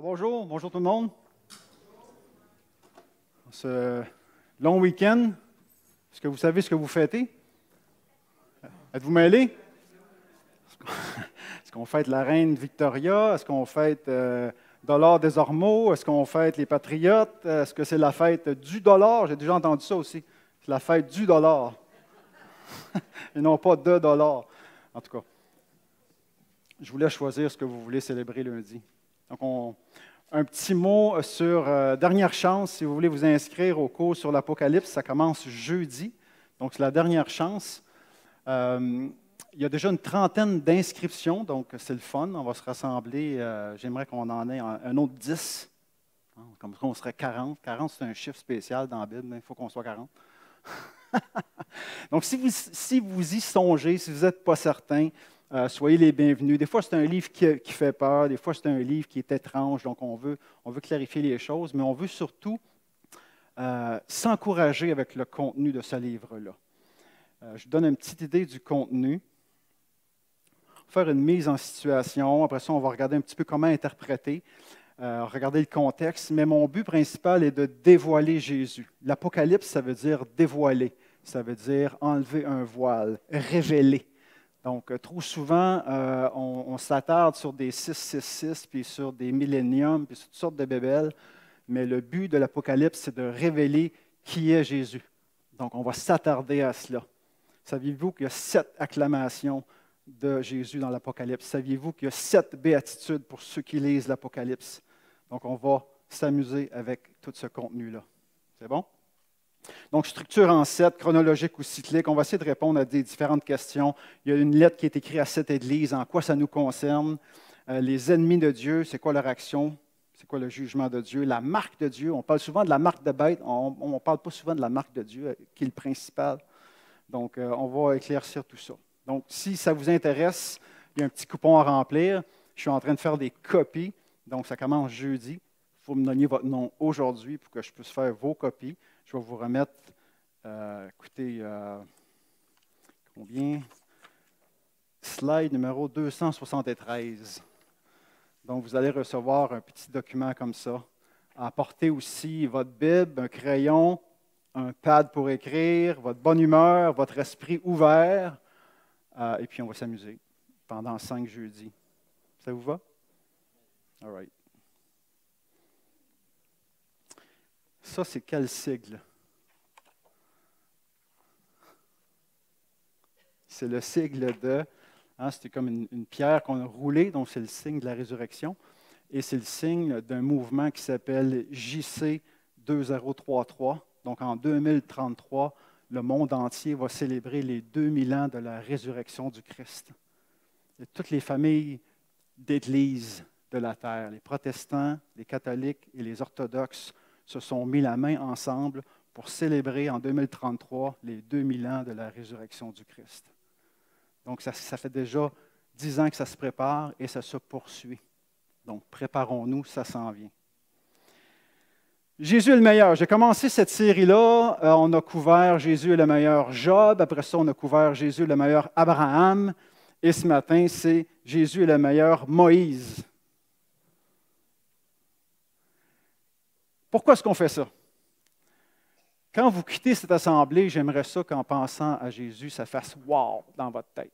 Bonjour, bonjour tout le monde. Ce long week-end, est-ce que vous savez ce que vous fêtez? Êtes-vous mêlés? Est-ce qu'on fête la reine Victoria? Est-ce qu'on fête Dollar des Ormeaux? Est-ce qu'on fête les Patriotes? Est-ce que c'est la fête du dollar? J'ai déjà entendu ça aussi. C'est la fête du dollar. Et non pas de dollar. En tout cas, je vous laisse choisir ce que vous voulez célébrer lundi. Donc, un petit mot sur dernière chance, si vous voulez vous inscrire au cours sur l'Apocalypse, ça commence jeudi, donc c'est la dernière chance. Il y a déjà une trentaine d'inscriptions, donc c'est le fun, on va se rassembler. J'aimerais qu'on en ait un autre 10, comme ça on serait 40. 40, c'est un chiffre spécial dans la Bible, mais il faut qu'on soit 40. Donc si vous y songez, si vous n'êtes pas certain, soyez les bienvenus. Des fois, c'est un livre qui fait peur, des fois, c'est un livre qui est étrange, donc on veut clarifier les choses, mais on veut surtout s'encourager avec le contenu de ce livre-là. Je vous donne une petite idée du contenu. On va faire une mise en situation. Après ça, on va regarder un petit peu comment interpréter, regarder le contexte, mais mon but principal est de dévoiler Jésus. L'Apocalypse, ça veut dire dévoiler, ça veut dire enlever un voile, révéler. Donc, trop souvent, on s'attarde sur des 666, puis sur des milléniums, puis sur toutes sortes de bébelles, mais le but de l'Apocalypse, c'est de révéler qui est Jésus. Donc, on va s'attarder à cela. Saviez-vous qu'il y a 7 acclamations de Jésus dans l'Apocalypse? Saviez-vous qu'il y a 7 béatitudes pour ceux qui lisent l'Apocalypse? Donc, on va s'amuser avec tout ce contenu-là. C'est bon? Donc, structure en 7, chronologique ou cyclique. On va essayer de répondre à des différentes questions. Il y a une lettre qui est écrite à 7 églises. En quoi ça nous concerne? Les ennemis de Dieu, c'est quoi leur action? C'est quoi le jugement de Dieu? La marque de Dieu. On parle souvent de la marque de bête. On ne parle pas souvent de la marque de Dieu, qui est le principal. Donc, on va éclaircir tout ça. Donc, si ça vous intéresse, il y a un petit coupon à remplir. Je suis en train de faire des copies. Donc, ça commence jeudi. Il faut me donner votre nom aujourd'hui pour que je puisse faire vos copies. Je vais vous remettre, combien? Slide numéro 273. Donc, vous allez recevoir un petit document comme ça. Apportez aussi votre Bible, un crayon, un pad pour écrire, votre bonne humeur, votre esprit ouvert. Et puis, on va s'amuser pendant 5 jeudis. Ça vous va? All right. Ça, c'est quel sigle? C'est le sigle de, c'était comme une pierre qu'on a roulée, donc c'est le signe de la résurrection. Et c'est le signe d'un mouvement qui s'appelle JC 2033. Donc en 2033, le monde entier va célébrer les 2000 ans de la résurrection du Christ. Et toutes les familles d'églises de la terre, les protestants, les catholiques et les orthodoxes, se sont mis la main ensemble pour célébrer en 2033 les 2000 ans de la résurrection du Christ. Donc, ça fait déjà 10 ans que ça se prépare et ça se poursuit. Donc, préparons-nous, ça s'en vient. Jésus est le meilleur. J'ai commencé cette série-là. On a couvert Jésus est le meilleur Job. Après ça, on a couvert Jésus est le meilleur Abraham. Et ce matin, c'est Jésus est le meilleur Moïse. Pourquoi est-ce qu'on fait ça? Quand vous quittez cette assemblée, j'aimerais ça qu'en pensant à Jésus, ça fasse « wow » dans votre tête.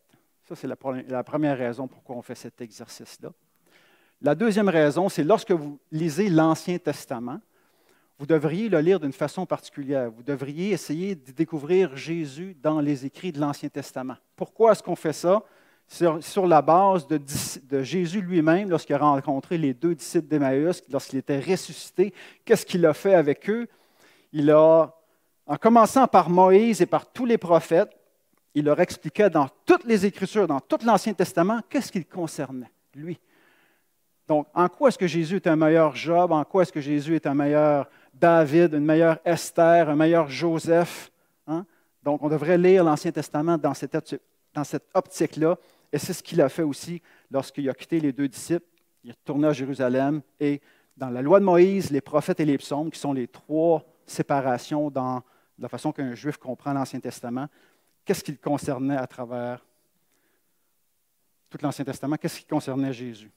Ça, c'est la première raison pourquoi on fait cet exercice-là. La deuxième raison, c'est lorsque vous lisez l'Ancien Testament, vous devriez le lire d'une façon particulière. Vous devriez essayer de découvrir Jésus dans les écrits de l'Ancien Testament. Pourquoi est-ce qu'on fait ça? Sur la base de Jésus lui-même, lorsqu'il a rencontré les 2 disciples d'Emmaüs, lorsqu'il était ressuscité, qu'est-ce qu'il a fait avec eux? Il a, en commençant par Moïse et par tous les prophètes, il leur expliquait dans toutes les Écritures, dans tout l'Ancien Testament, qu'est-ce qu'il concernait, lui. Donc, en quoi est-ce que Jésus est un meilleur Job? En quoi est-ce que Jésus est un meilleur David, une meilleure Esther, un meilleur Joseph? Hein? Donc, on devrait lire l'Ancien Testament dans cette optique-là. Et c'est ce qu'il a fait aussi lorsqu'il a quitté les 2 disciples. Il est retourné à Jérusalem. Et dans la loi de Moïse, les prophètes et les psaumes, qui sont les 3 séparations dans la façon qu'un juif comprend l'Ancien Testament, qu'est-ce qui le concernait à travers tout l'Ancien Testament? Qu'est-ce qui concernait Jésus?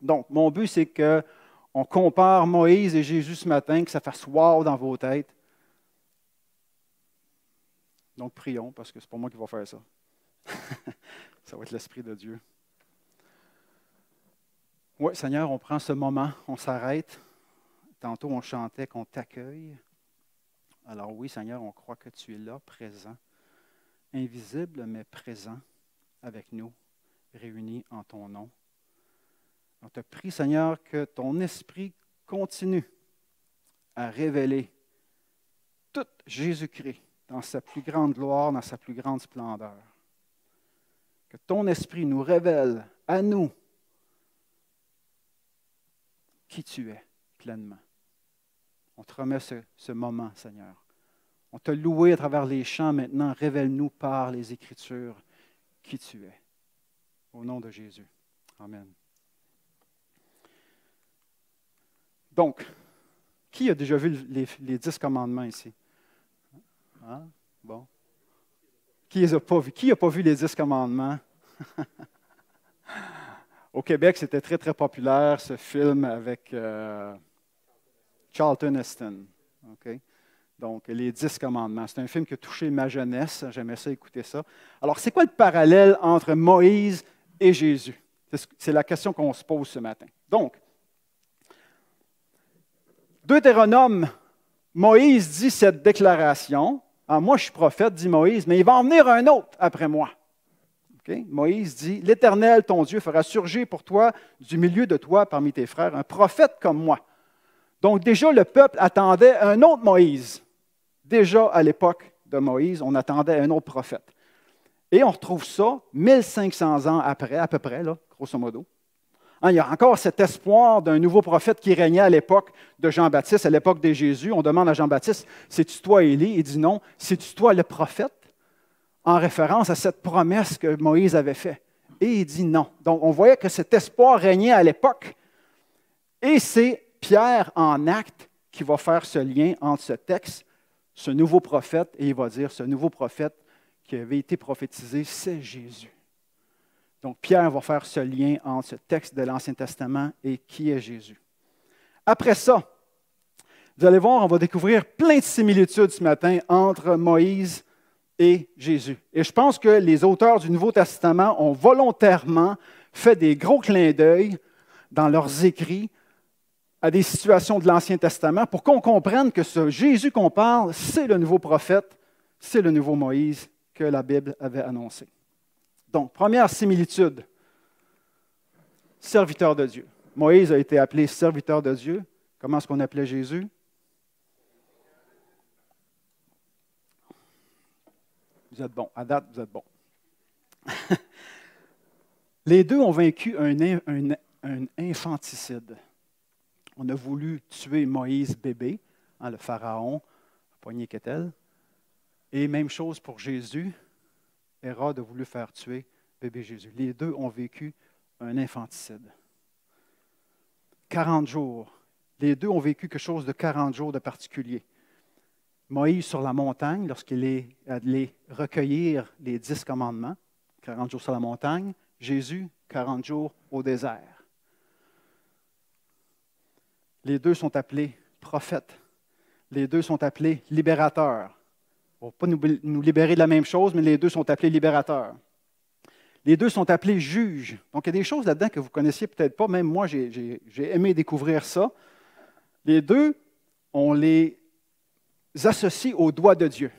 Donc, mon but, c'est on compare Moïse et Jésus ce matin, que ça fasse wow dans vos têtes. Donc, prions, parce que ce n'est pas moi qui va faire ça. Ça va être l'Esprit de Dieu. Oui, Seigneur, on prend ce moment, on s'arrête. Tantôt, on chantait qu'on t'accueille. Alors oui, Seigneur, on croit que tu es là, présent, invisible, mais présent avec nous, réunis en ton nom. On te prie, Seigneur, que ton Esprit continue à révéler tout Jésus-Christ dans sa plus grande gloire, dans sa plus grande splendeur. Que ton Esprit nous révèle à nous qui tu es pleinement. On te remet ce moment, Seigneur. On t'a loué à travers les chants. Maintenant, révèle-nous par les Écritures qui tu es. Au nom de Jésus. Amen. Donc, qui a déjà vu les 10 commandements ici? Hein? Bon. Qui les a pas vus? Qui n'a pas vu les 10 commandements? Au Québec, c'était très, très populaire, ce film avec Charlton Heston. Okay? Donc, les 10 commandements. C'est un film qui a touché ma jeunesse. J'aimais ça, écouter ça. Alors, c'est quoi le parallèle entre Moïse et Jésus? C'est la question qu'on se pose ce matin. Donc, Deutéronome, Moïse dit cette déclaration. Ah, moi, je suis prophète, dit Moïse, mais il va en venir un autre après moi. Okay? Moïse dit, l'Éternel, ton Dieu, fera surgir pour toi, du milieu de toi, parmi tes frères, un prophète comme moi. Donc déjà, le peuple attendait un autre Moïse. Déjà, à l'époque de Moïse, on attendait un autre prophète. Et on retrouve ça 1500 ans après, à peu près, là, grosso modo. Il y a encore cet espoir d'un nouveau prophète qui régnait à l'époque de Jean-Baptiste, à l'époque de Jésus. On demande à Jean-Baptiste, c'est-tu toi Élie? Il dit non, c'est-tu toi le prophète? En référence à cette promesse que Moïse avait faite. Et il dit non. Donc, on voyait que cet espoir régnait à l'époque. Et c'est Pierre, en acte, qui va faire ce lien entre ce texte, ce nouveau prophète, et il va dire, ce nouveau prophète qui avait été prophétisé, c'est Jésus. Donc, Pierre va faire ce lien entre ce texte de l'Ancien Testament et qui est Jésus. Après ça, vous allez voir, on va découvrir plein de similitudes ce matin entre Moïse et Jésus. Et je pense que les auteurs du Nouveau Testament ont volontairement fait des gros clins d'œil dans leurs écrits à des situations de l'Ancien Testament pour qu'on comprenne que ce Jésus qu'on parle, c'est le nouveau prophète, c'est le nouveau Moïse que la Bible avait annoncé. Donc, première similitude, serviteur de Dieu. Moïse a été appelé serviteur de Dieu. Comment est-ce qu'on appelait Jésus? Vous êtes bon. À date, vous êtes bon. Les deux ont vaincu un infanticide. On a voulu tuer Moïse bébé, le pharaon, poignet qu'est-elle. Et même chose pour Jésus. Hérode a voulu faire tuer bébé Jésus. Les deux ont vécu un infanticide. 40 jours. Les deux ont vécu quelque chose de 40 jours de particulier. Moïse sur la montagne, lorsqu'il est allé recueillir les 10 commandements, 40 jours sur la montagne. Jésus, 40 jours au désert. Les deux sont appelés prophètes. Les deux sont appelés libérateurs. On ne va pas nous libérer de la même chose, mais les deux sont appelés libérateurs. Les deux sont appelés juges. Donc, il y a des choses là-dedans que vous ne connaissiez peut-être pas. Même moi, j'ai aimé découvrir ça. Les deux, on les associe au doigt de Dieu.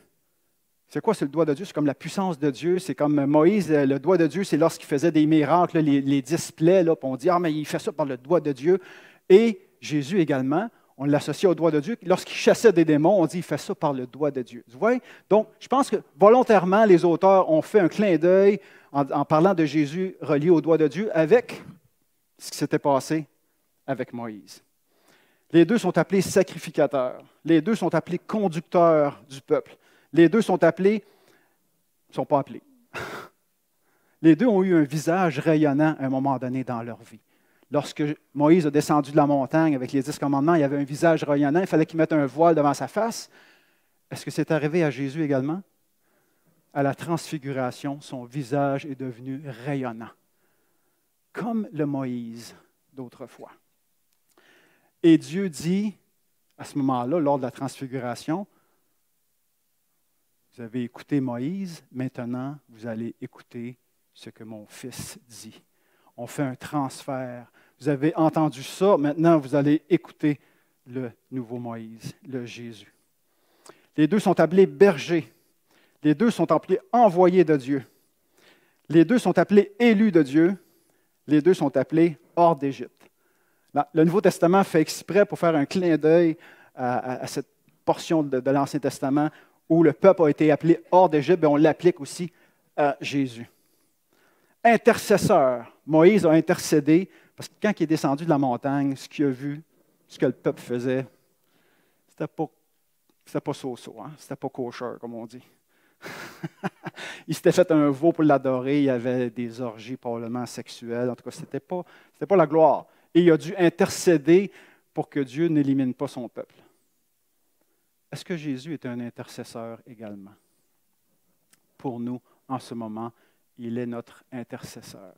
C'est quoi, c'est le doigt de Dieu? C'est comme la puissance de Dieu. C'est comme Moïse, le doigt de Dieu, c'est lorsqu'il faisait des miracles, les 10 plaies, là, puis on dit, ah, mais il fait ça par le doigt de Dieu. Et Jésus également, on l'associe au doigt de Dieu. Lorsqu'il chassait des démons, on dit, il fait ça par le doigt de Dieu. Vous voyez? Donc, je pense que volontairement, les auteurs ont fait un clin d'œil en parlant de Jésus relié au doigt de Dieu avec ce qui s'était passé avec Moïse. Les deux sont appelés sacrificateurs. Les deux sont appelés conducteurs du peuple. Les deux sont appelés, ne sont pas appelés. Les deux ont eu un visage rayonnant à un moment donné dans leur vie. Lorsque Moïse a descendu de la montagne avec les 10 commandements, il avait un visage rayonnant, il fallait qu'il mette un voile devant sa face. Est-ce que c'est arrivé à Jésus également? À la transfiguration, son visage est devenu rayonnant, comme le Moïse d'autrefois. Et Dieu dit, à ce moment-là, lors de la transfiguration, vous avez écouté Moïse, maintenant vous allez écouter ce que mon fils dit. On fait un transfert. Vous avez entendu ça, maintenant vous allez écouter le nouveau Moïse, le Jésus. Les deux sont appelés bergers. Les deux sont appelés envoyés de Dieu. Les deux sont appelés élus de Dieu. Les deux sont appelés hors d'Égypte. Le Nouveau Testament fait exprès pour faire un clin d'œil à cette portion de l'Ancien Testament où le peuple a été appelé hors d'Égypte, et on l'applique aussi à Jésus. Intercesseur. Moïse a intercédé parce que quand il est descendu de la montagne, ce qu'il a vu, ce que le peuple faisait, c'était pas so-so, hein? C'était pas kosher, comme on dit. Il s'était fait un veau pour l'adorer, il y avait des orgies probablement sexuelles, en tout cas, c'était pas la gloire. Et il a dû intercéder pour que Dieu n'élimine pas son peuple. Est-ce que Jésus est un intercesseur également? Pour nous, en ce moment, il est notre intercesseur.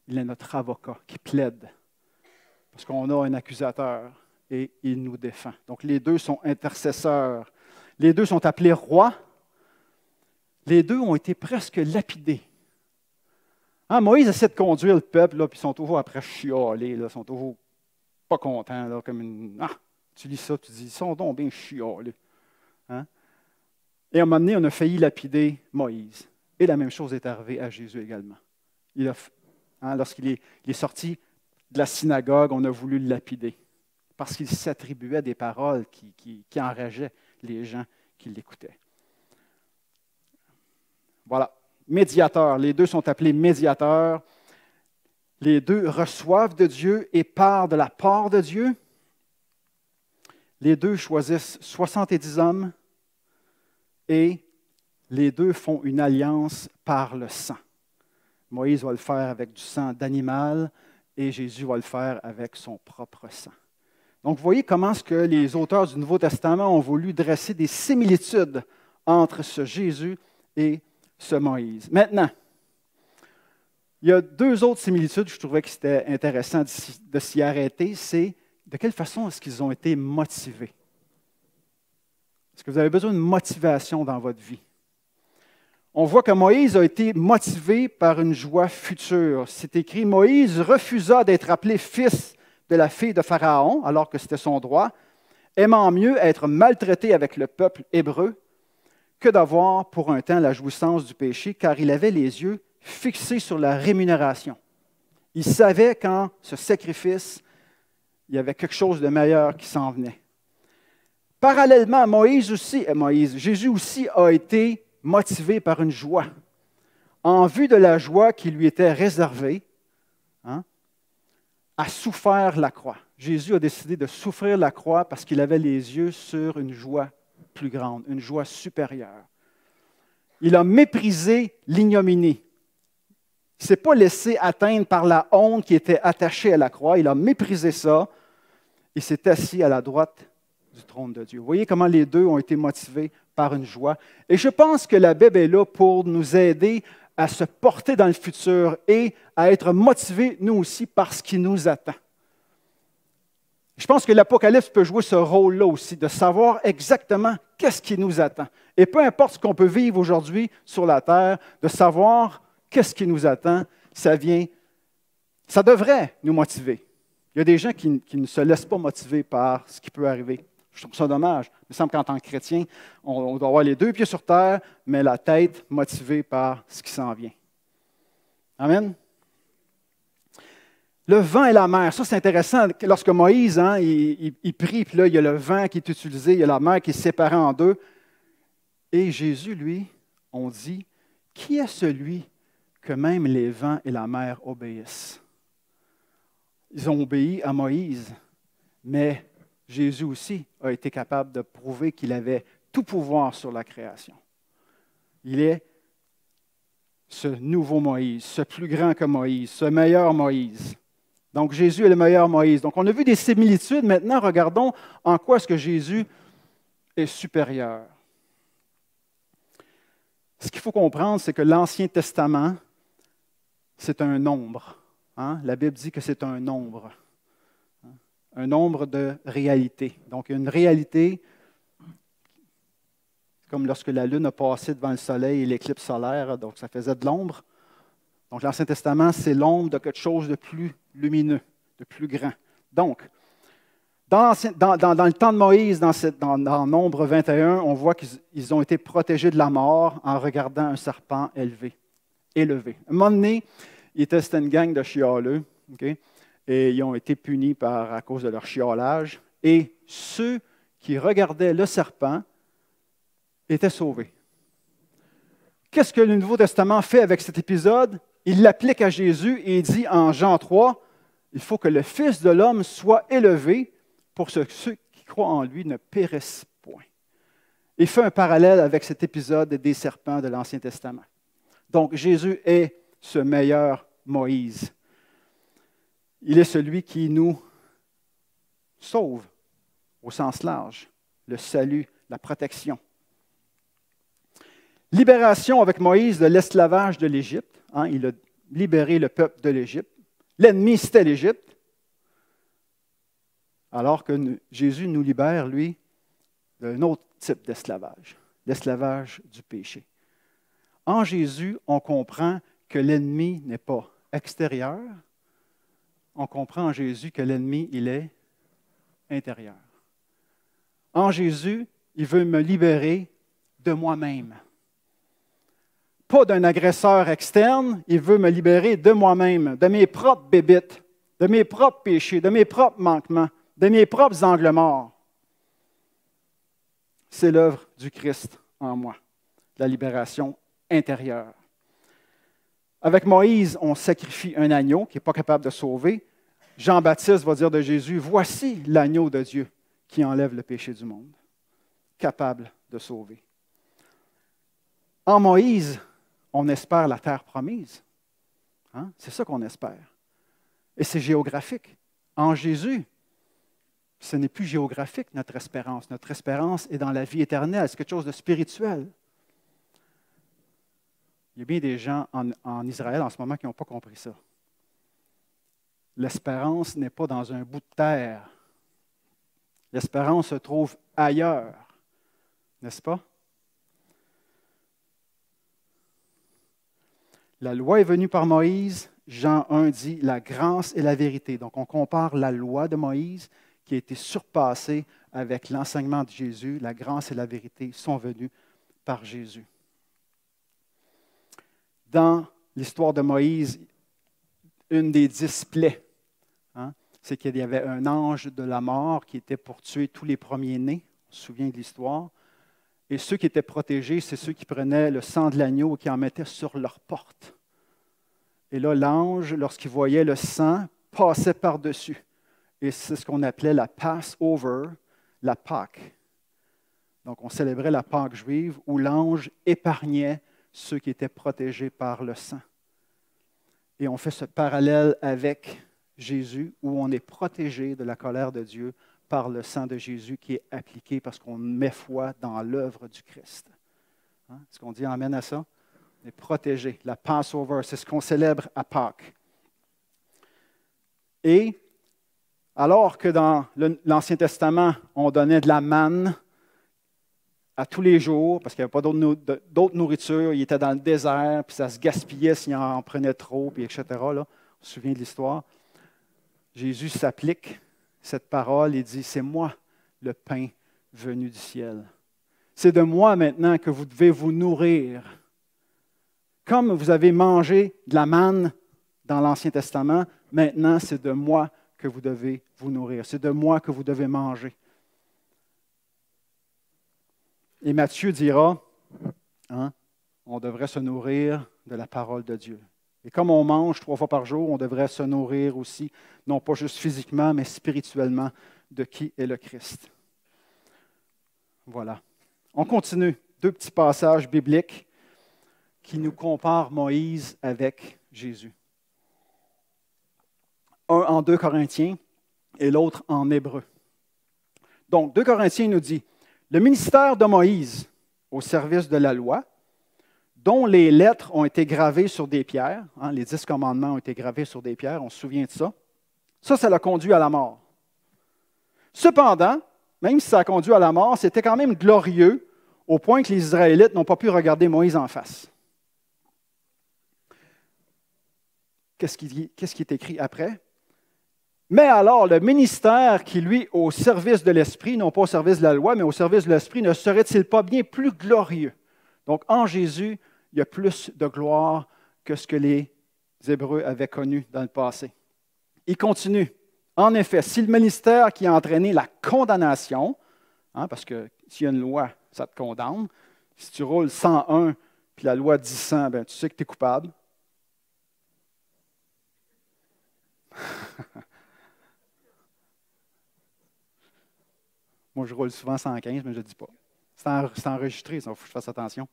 Il est notre avocat qui plaide. Parce qu'on a un accusateur et il nous défend. Donc les deux sont intercesseurs. Les deux sont appelés rois. Les deux ont été presque lapidés. Hein, Moïse essaie de conduire le peuple, là, puis ils sont toujours après chialer, là, ils sont toujours pas contents, là, comme une... Ah, tu lis ça, tu dis, ils sont donc bien chialés. Hein? Et à un moment donné, on a failli lapider Moïse. Et la même chose est arrivée à Jésus également. Lorsqu'il est sorti de la synagogue, on a voulu le lapider, parce qu'il s'attribuait des paroles qui enrageaient les gens qui l'écoutaient. Voilà, médiateurs. Les deux sont appelés médiateurs. Les deux reçoivent de Dieu et partent de la part de Dieu. Les deux choisissent 70 hommes et les deux font une alliance par le sang. Moïse va le faire avec du sang d'animal et Jésus va le faire avec son propre sang. Donc, vous voyez comment est-ce que les auteurs du Nouveau Testament ont voulu dresser des similitudes entre ce Jésus et ce Moïse. Maintenant, il y a deux autres similitudes, je trouvais que c'était intéressant de s'y arrêter, c'est de quelle façon est-ce qu'ils ont été motivés? Est-ce que vous avez besoin de motivation dans votre vie? On voit que Moïse a été motivé par une joie future. C'est écrit, Moïse refusa d'être appelé fils de la fille de Pharaon, alors que c'était son droit, aimant mieux être maltraité avec le peuple hébreu que d'avoir pour un temps la jouissance du péché, car il avait les yeux fixés sur la rémunération. Il savait qu'en ce sacrifice, il y avait quelque chose de meilleur qui s'en venait. Parallèlement, Jésus aussi a été motivé par une joie, en vue de la joie qui lui était réservée, a souffert la croix. Jésus a décidé de souffrir la croix parce qu'il avait les yeux sur une joie plus grande, une joie supérieure. Il a méprisé l'ignominie. Il ne s'est pas laissé atteindre par la honte qui était attachée à la croix. Il a méprisé ça et s'est assis à la droite du trône de Dieu. Vous voyez comment les deux ont été motivés par une joie. Et je pense que la Bible est là pour nous aider à se porter dans le futur et à être motivés, nous aussi, par ce qui nous attend. Je pense que l'Apocalypse peut jouer ce rôle-là aussi, de savoir exactement qu'est-ce qui nous attend. Et peu importe ce qu'on peut vivre aujourd'hui sur la terre, de savoir qu'est-ce qui nous attend, ça devrait nous motiver. Il y a des gens qui ne se laissent pas motiver par ce qui peut arriver. Je trouve ça dommage. Il me semble qu'en tant que chrétien, on doit avoir les deux pieds sur terre, mais la tête motivée par ce qui s'en vient. Amen. Le vent et la mer, ça c'est intéressant. Lorsque Moïse, il prie, puis là, il y a le vent qui est utilisé, il y a la mer qui est séparée en deux. Et Jésus, lui, on dit, qui est celui que même les vents et la mer obéissent? Ils ont obéi à Moïse, mais Jésus aussi a été capable de prouver qu'il avait tout pouvoir sur la création. Il est ce nouveau Moïse, ce plus grand que Moïse, ce meilleur Moïse. Donc, Jésus est le meilleur Moïse. Donc, on a vu des similitudes. Maintenant, regardons en quoi est-ce que Jésus est supérieur. Ce qu'il faut comprendre, c'est que l'Ancien Testament, c'est un nombre. La Bible dit que c'est un nombre. un nombre de réalités. Donc, une réalité, comme lorsque la lune a passé devant le soleil et l'éclipse solaire, donc ça faisait de l'ombre. Donc, l'Ancien Testament, c'est l'ombre de quelque chose de plus lumineux, de plus grand. Donc, dans le temps de Moïse, dans Nombre 21, on voit qu'ils ont été protégés de la mort en regardant un serpent élevé. À un moment donné, c'était une gang de chialeux, okay? Et ils ont été punis à cause de leur chiolage. Et ceux qui regardaient le serpent étaient sauvés. Qu'est-ce que le Nouveau Testament fait avec cet épisode? Il l'applique à Jésus et il dit en Jean 3, il faut que le Fils de l'homme soit élevé pour que ceux qui croient en lui ne périssent point. Il fait un parallèle avec cet épisode des serpents de l'Ancien Testament. Donc, Jésus est ce meilleur Moïse. Il est celui qui nous sauve au sens large, le salut, la protection. Libération avec Moïse de l'esclavage de l'Égypte. Il a libéré le peuple de l'Égypte. L'ennemi, c'était l'Égypte. Alors que Jésus nous libère, lui, d'un autre type d'esclavage, l'esclavage du péché. En Jésus, on comprend que l'ennemi n'est pas extérieur. On comprend en Jésus que l'ennemi, il est intérieur. En Jésus, il veut me libérer de moi-même. Pas d'un agresseur externe, il veut me libérer de moi-même, de mes propres bébites, de mes propres péchés, de mes propres manquements, de mes propres angles morts. C'est l'œuvre du Christ en moi, la libération intérieure. Avec Moïse, on sacrifie un agneau qui n'est pas capable de sauver. Jean-Baptiste va dire de Jésus, « Voici l'agneau de Dieu qui enlève le péché du monde, capable de sauver. » En Moïse, on espère la terre promise. C'est ça qu'on espère. Et c'est géographique. En Jésus, ce n'est plus géographique, notre espérance. Notre espérance est dans la vie éternelle. C'est quelque chose de spirituel. Il y a bien des gens en Israël en ce moment qui n'ont pas compris ça. L'espérance n'est pas dans un bout de terre. L'espérance se trouve ailleurs. N'est-ce pas? La loi est venue par Moïse. Jean 1 dit la grâce et la vérité. Donc, on compare la loi de Moïse qui a été surpassée avec l'enseignement de Jésus. La grâce et la vérité sont venues par Jésus. Dans l'histoire de Moïse, une des 10 plaies, c'est qu'il y avait un ange de la mort qui était pour tuer tous les premiers-nés. On se souvient de l'histoire. Et ceux qui étaient protégés, c'est ceux qui prenaient le sang de l'agneau et qui en mettaient sur leur porte. Et là, l'ange, lorsqu'il voyait le sang, passait par-dessus. Et c'est ce qu'on appelait la Passover, la Pâque. Donc, on célébrait la Pâque juive où l'ange épargnait ceux qui étaient protégés par le sang. Et on fait ce parallèle avec Jésus, où on est protégé de la colère de Dieu par le sang de Jésus qui est appliqué parce qu'on met foi dans l'œuvre du Christ. Est-ce qu'on dit amen à ça? On est protégé. La Passover, c'est ce qu'on célèbre à Pâques. Et alors que dans l'Ancien Testament, on donnait de la manne à tous les jours, parce qu'il n'y avait pas d'autre nourriture, il était dans le désert, puis ça se gaspillait s'il en prenait trop, puis etc. Là, on se souvient de l'histoire. Jésus s'applique cette parole et dit, c'est moi le pain venu du ciel. C'est de moi maintenant que vous devez vous nourrir. Comme vous avez mangé de la manne dans l'Ancien Testament, maintenant c'est de moi que vous devez vous nourrir. C'est de moi que vous devez manger. Et Matthieu dira, on devrait se nourrir de la parole de Dieu. Et comme on mange 3 fois par jour, on devrait se nourrir aussi, non pas juste physiquement, mais spirituellement, de qui est le Christ. Voilà. On continue. 2 petits passages bibliques qui nous comparent Moïse avec Jésus. Un en 2 Corinthiens et l'autre en Hébreu. Donc, 2 Corinthiens nous dit, « Le ministère de Moïse au service de la loi, dont les lettres ont été gravées sur des pierres, les 10 commandements ont été gravés sur des pierres, on se souvient de ça. Ça l'a conduit à la mort. Cependant, même si ça a conduit à la mort, c'était quand même glorieux au point que les Israélites n'ont pas pu regarder Moïse en face. Qu'est-ce qui est écrit après? Mais alors, le ministère qui, lui, au service de l'Esprit, non pas au service de la loi, mais au service de l'Esprit, ne serait-il pas bien plus glorieux? Donc, en Jésus, il y a plus de gloire que ce que les Hébreux avaient connu dans le passé. Il continue. En effet, si le ministère qui a entraîné la condamnation, parce que s'il y a une loi, ça te condamne. Si tu roules 101 puis la loi dit 100, ben, tu sais que tu es coupable. Moi, je roule souvent 115, mais je ne le dis pas. C'est enregistré, ça, il faut que je fasse attention.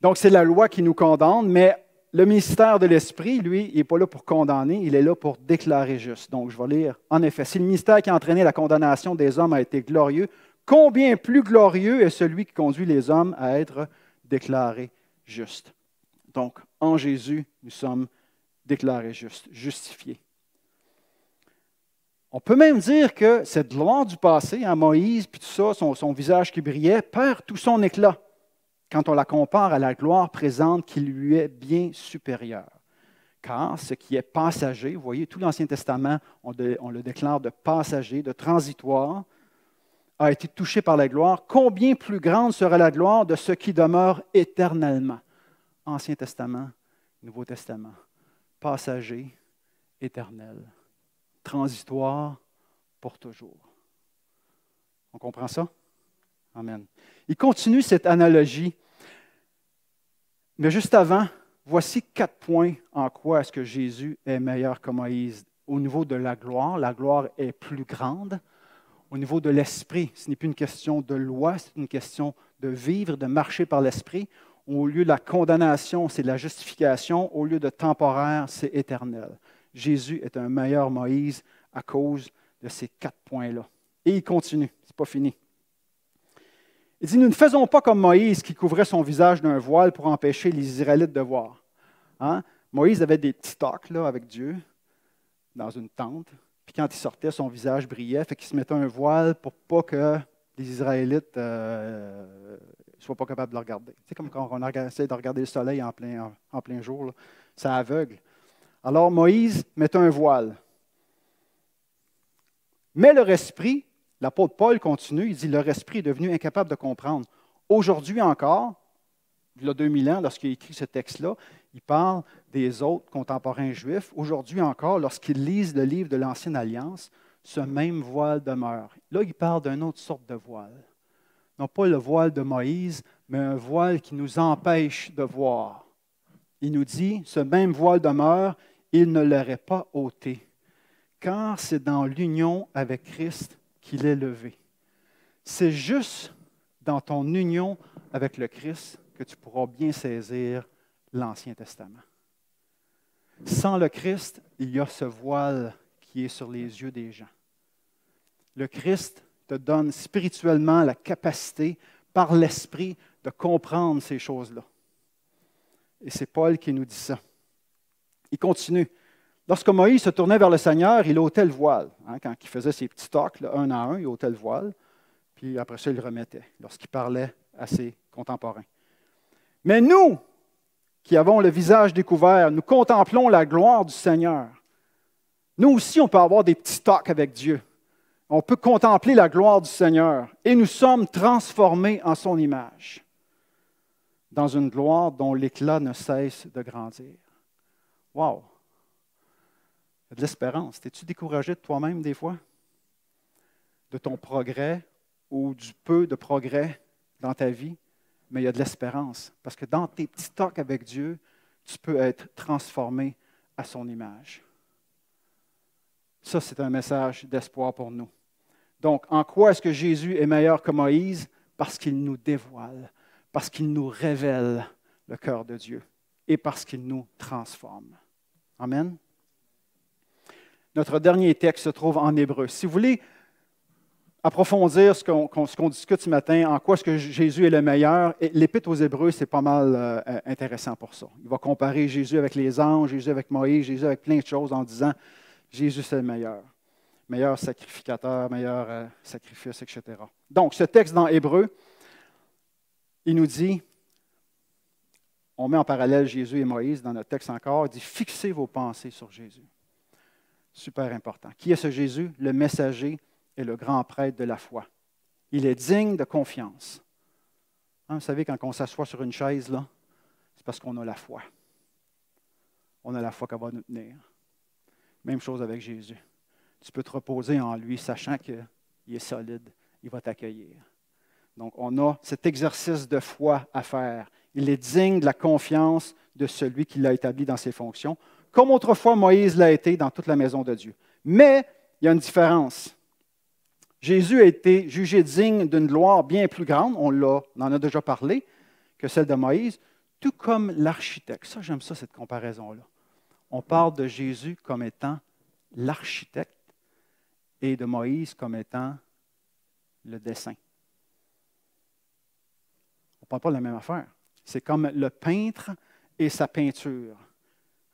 Donc, c'est la loi qui nous condamne, mais le ministère de l'Esprit, lui, il n'est pas là pour condamner, il est là pour déclarer juste. Donc, je vais lire. En effet, si le ministère qui a entraîné la condamnation des hommes a été glorieux, combien plus glorieux est celui qui conduit les hommes à être déclarés justes. Donc, en Jésus, nous sommes déclarés justes, justifiés. On peut même dire que cette gloire du passé, Moïse, puis tout ça, son visage qui brillait, perd tout son éclat quand on la compare à la gloire présente qui lui est bien supérieure. Car ce qui est passager, vous voyez, tout l'Ancien Testament, on le déclare de passager, de transitoire, a été touché par la gloire. Combien plus grande sera la gloire de ce qui demeure éternellement? Ancien Testament, Nouveau Testament, passager, éternel. Transitoire pour toujours. On comprend ça? Amen. Il continue cette analogie. Mais juste avant, voici 4 points en quoi est-ce que Jésus est meilleur que Moïse. Au niveau de la gloire est plus grande. Au niveau de l'esprit, ce n'est plus une question de loi, c'est une question de vivre, de marcher par l'esprit. Au lieu de la condamnation, c'est la justification. Au lieu de temporaire, c'est éternel. Jésus est un meilleur Moïse à cause de ces 4 points-là. Et il continue, ce n'est pas fini. Il dit, nous ne faisons pas comme Moïse qui couvrait son visage d'un voile pour empêcher les Israélites de voir. Moïse avait des petits talks là, avec Dieu dans une tente. Puis quand il sortait, son visage brillait, fait qu'il se mettait un voile pour pas que les Israélites ne soient pas capables de le regarder. C'est comme quand on essaie de regarder le soleil en plein jour, là, ça aveugle. Alors Moïse mettait un voile. Mais leur esprit, l'apôtre Paul continue, il dit, leur esprit est devenu incapable de comprendre. Aujourd'hui encore, il y a 2000 ans, lorsqu'il a écrit ce texte-là, il parle des autres contemporains juifs. Aujourd'hui encore, lorsqu'ils lisent le livre de l'Ancienne Alliance, ce même voile demeure. Là, il parle d'une autre sorte de voile. Non pas le voile de Moïse, mais un voile qui nous empêche de voir. Il nous dit, ce même voile demeure, il ne l'aurait pas ôté, car c'est dans l'union avec Christ qu'il est levé. C'est juste dans ton union avec le Christ que tu pourras bien saisir l'Ancien Testament. Sans le Christ, il y a ce voile qui est sur les yeux des gens. Le Christ te donne spirituellement la capacité, par l'Esprit, de comprendre ces choses-là. Et c'est Paul qui nous dit ça. Il continue. Lorsque Moïse se tournait vers le Seigneur, il ôtait le voile. Quand il faisait ses petits talks, là, un à un, il ôtait le voile. Puis après ça, il le remettait lorsqu'il parlait à ses contemporains. Mais nous, qui avons le visage découvert, nous contemplons la gloire du Seigneur. Nous aussi, on peut avoir des petits talks avec Dieu. On peut contempler la gloire du Seigneur. Et nous sommes transformés en son image, dans une gloire dont l'éclat ne cesse de grandir. Wow! Il y a de l'espérance. Es-tu découragé de toi-même des fois? De ton progrès ou du peu de progrès dans ta vie? Mais il y a de l'espérance. Parce que dans tes petits talks avec Dieu, tu peux être transformé à son image. Ça, c'est un message d'espoir pour nous. Donc, en quoi est-ce que Jésus est meilleur que Moïse? Parce qu'il nous dévoile, parce qu'il nous révèle le cœur de Dieu et parce qu'il nous transforme. Amen. Notre dernier texte se trouve en Hébreu. Si vous voulez approfondir ce qu'on discute ce matin, en quoi est-ce que Jésus est le meilleur, l'Épître aux Hébreux, c'est pas mal intéressant pour ça. Il va comparer Jésus avec les anges, Jésus avec Moïse, Jésus avec plein de choses en disant Jésus c'est le meilleur. meilleur sacrificateur, meilleur sacrifice, etc. Donc, ce texte dans Hébreu, il nous dit, on met en parallèle Jésus et Moïse dans notre texte encore, il dit, fixez vos pensées sur Jésus. Super important. Qui est ce Jésus? Le messager et le grand prêtre de la foi. Il est digne de confiance. Hein, vous savez, quand on s'assoit sur une chaise, là, c'est parce qu'on a la foi. On a la foi qu'elle va nous tenir. Même chose avec Jésus. Tu peux te reposer en lui, sachant qu'il est solide, il va t'accueillir. Donc, on a cet exercice de foi à faire. Il est digne de la confiance de celui qui l'a établi dans ses fonctions, comme autrefois Moïse l'a été dans toute la maison de Dieu. Mais il y a une différence. Jésus a été jugé digne d'une gloire bien plus grande, on en a déjà parlé, que celle de Moïse, tout comme l'architecte. Ça, j'aime ça, cette comparaison-là. On parle de Jésus comme étant l'architecte et de Moïse comme étant le dessin. On ne parle pas de la même affaire. C'est comme le peintre et sa peinture,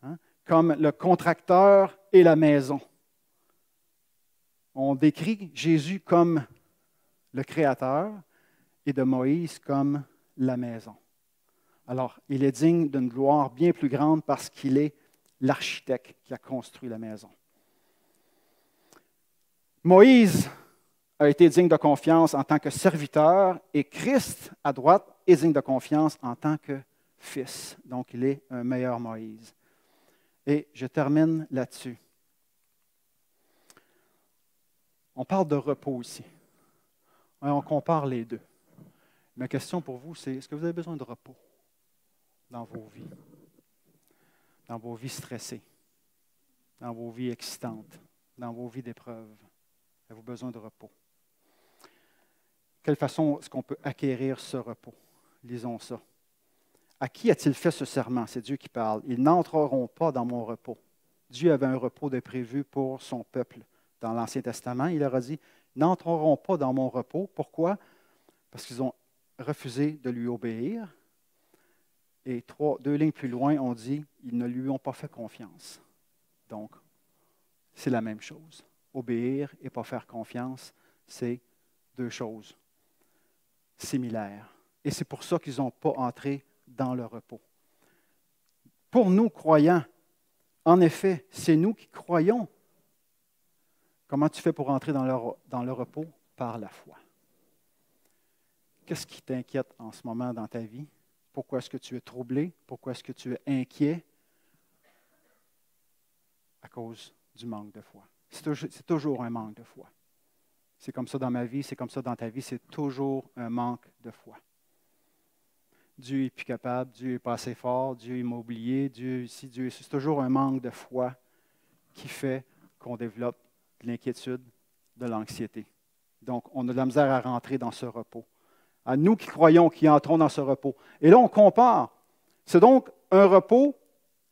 hein? Comme le contracteur et la maison. On décrit Jésus comme le créateur et de Moïse comme la maison. Alors, il est digne d'une gloire bien plus grande parce qu'il est l'architecte qui a construit la maison. Moïse a été digne de confiance en tant que serviteur et Christ, à droite, est digne de confiance en tant que fils. Donc, il est un meilleur Moïse. Et je termine là-dessus. On parle de repos ici. On compare les deux. Ma question pour vous, c'est est-ce que vous avez besoin de repos dans vos vies? Dans vos vies stressées, dans vos vies excitantes, dans vos vies d'épreuves? Avez-vous besoin de repos? Quelle façon est-ce qu'on peut acquérir ce repos? Lisons ça. À qui a-t-il fait ce serment? C'est Dieu qui parle. Ils n'entreront pas dans mon repos. Dieu avait un repos de prévu pour son peuple. Dans l'Ancien Testament, il leur a dit, n'entreront pas dans mon repos. Pourquoi? Parce qu'ils ont refusé de lui obéir. Et deux lignes plus loin, on dit, ils ne lui ont pas fait confiance. Donc, c'est la même chose. Obéir et pas faire confiance, c'est deux choses similaires. Et c'est pour ça qu'ils n'ont pas entré dans le repos. Pour nous, croyants, en effet, c'est nous qui croyons. Comment tu fais pour entrer dans le repos? Par la foi. Qu'est-ce qui t'inquiète en ce moment dans ta vie? Pourquoi est-ce que tu es troublé? Pourquoi est-ce que tu es inquiet? À cause du manque de foi. C'est toujours un manque de foi. C'est comme ça dans ma vie, c'est comme ça dans ta vie, c'est toujours un manque de foi. Dieu n'est plus capable, Dieu n'est pas assez fort, Dieu m'a oublié, c'est toujours un manque de foi qui fait qu'on développe de l'inquiétude, de l'anxiété. Donc, on a de la misère à rentrer dans ce repos. À nous qui croyons, qui entrons dans ce repos. Et là, on compare. C'est donc un repos,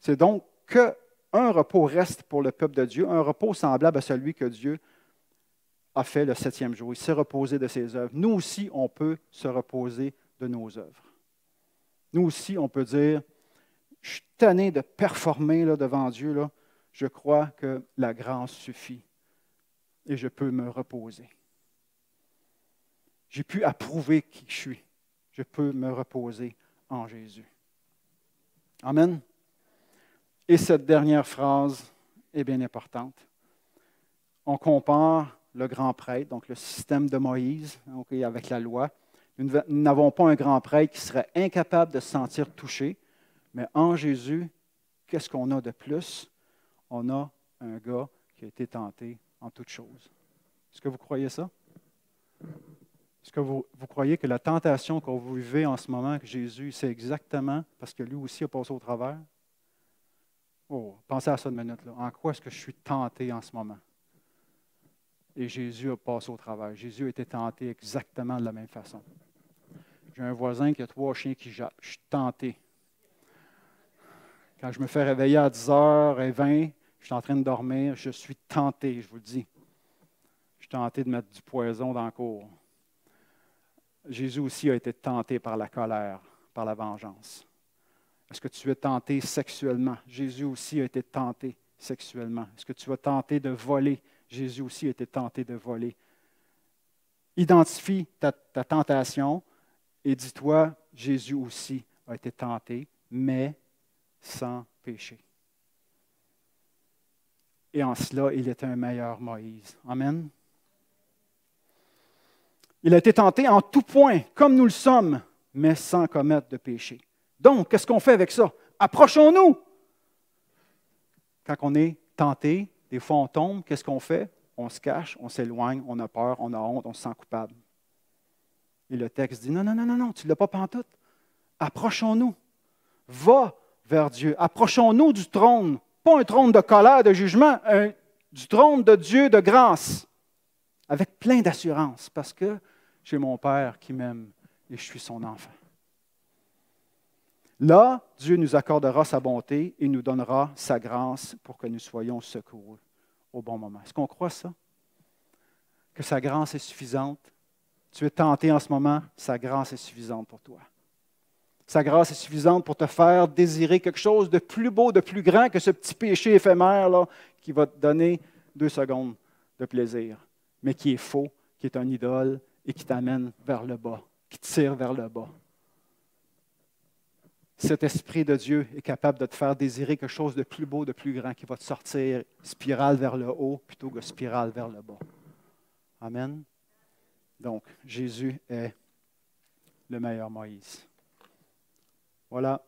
c'est donc qu'un repos reste pour le peuple de Dieu, un repos semblable à celui que Dieu a fait le 7e jour. Il s'est reposé de ses œuvres. Nous aussi, on peut se reposer de nos œuvres. Nous aussi, on peut dire, je suis tanné de performer là, devant Dieu. Là. Je crois que la grâce suffit et je peux me reposer. J'ai pu approuver qui je suis. Je peux me reposer en Jésus. Amen. Et cette dernière phrase est bien importante. On compare le grand prêtre, donc le système de Moïse, okay, avec la loi. Nous n'avons pas un grand prêtre qui serait incapable de se sentir touché, mais en Jésus, qu'est-ce qu'on a de plus? On a un gars qui a été tenté en toutes choses. Est-ce que vous croyez ça? Est-ce que vous croyez que la tentation que vous vivez en ce moment, que Jésus, c'est exactement parce que lui aussi a passé au travers? Oh, pensez à ça une minute. Là. En quoi est-ce que je suis tenté en ce moment? Et Jésus a passé au travers. Jésus a été tenté exactement de la même façon. J'ai un voisin qui a 3 chiens qui jappent. Je suis tenté. Quand je me fais réveiller à 10h20, je suis en train de dormir, je suis tenté, je vous le dis. Je suis tenté de mettre du poison dans le cour. Jésus aussi a été tenté par la colère, par la vengeance. Est-ce que tu es tenté sexuellement? Jésus aussi a été tenté sexuellement. Est-ce que tu es tenté de voler? Jésus aussi a été tenté de voler. Identifie ta tentation et dis-toi, Jésus aussi a été tenté, mais sans péché. Et en cela, il est un meilleur Moïse. Amen. Il a été tenté en tout point, comme nous le sommes, mais sans commettre de péché. Donc, qu'est-ce qu'on fait avec ça? Approchons-nous! Quand on est tenté, des fois on tombe, qu'est-ce qu'on fait? On se cache, on s'éloigne, on a peur, on a honte, on se sent coupable. Et le texte dit, non, non, non, non, non, tu ne l'as pas pantoute. Approchons-nous. Va vers Dieu. Approchons-nous du trône. Pas un trône de colère, de jugement, du trône de Dieu de grâce. Avec plein d'assurance, parce que j'ai mon Père qui m'aime et je suis son enfant. Là, Dieu nous accordera sa bonté et nous donnera sa grâce pour que nous soyons secourus au bon moment. Est-ce qu'on croit ça? Que sa grâce est suffisante? Tu es tenté en ce moment, sa grâce est suffisante pour toi. Sa grâce est suffisante pour te faire désirer quelque chose de plus beau, de plus grand que ce petit péché éphémère là, qui va te donner 2 secondes de plaisir, mais qui est faux, qui est un idole et qui t'amène vers le bas, qui te tire vers le bas. Cet Esprit de Dieu est capable de te faire désirer quelque chose de plus beau, de plus grand, qui va te sortir spirale vers le haut plutôt que spirale vers le bas. Amen. Donc, Jésus est le meilleur Moïse. Voilà.